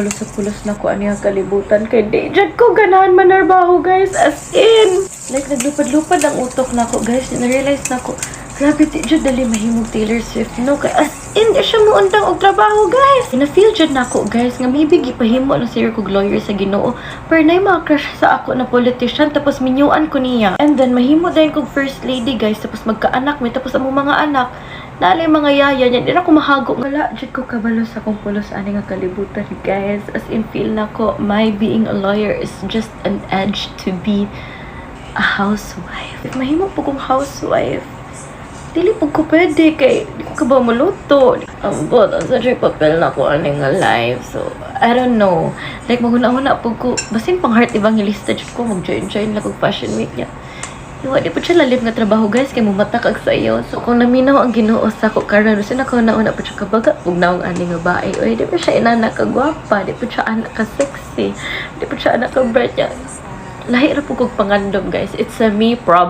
Pulos na ko ani ang kalibutan kay di jud ko ganahan manarbaho guys, as in like naglupad-lupad ang utok na ko guys. Na-realize na ko grabe di jud dali mahimong Taylor Swift no, kay as in di siya muundang og trabaho guys. Na-feel jud na ko guys nga maybe gipahimo na siya kog lawyer sa Ginoo, pero nay mga crush sa ako na politician tapos minyuan ko niya, and then mahimo din kog first lady guys, tapos magkaanak mi, tapos among mga anak nalay mga yaya niya, di na ko mahago. Wala, dyan ko kabalo sa kong pulos ani nga kalibutan, guys. As in, feel na ko, my being a lawyer is just an edge to be a housewife. If mahimo po kong housewife, dili po ko pwede, kay di ko ba maluto. Ang bot, ang sadya papel na ko ani nga life. So, I don't know. Like, maguna-una po ko, basin pang heart evangelista, dyan ko, mag-join lang kong fashion week niya. Di po siya lalim nga trabaho guys, kay mumatakag sa iyo. So kung naminaw ang Ginoo sa ko karon, so nakauna po siya kabaga ug naong ani nga bae. Oy, di po siya inana ka gwapa, di po siya anak ka sexy, di po siya anak ka bright. Lahi ra po kog pangandom guys. It's a me problem.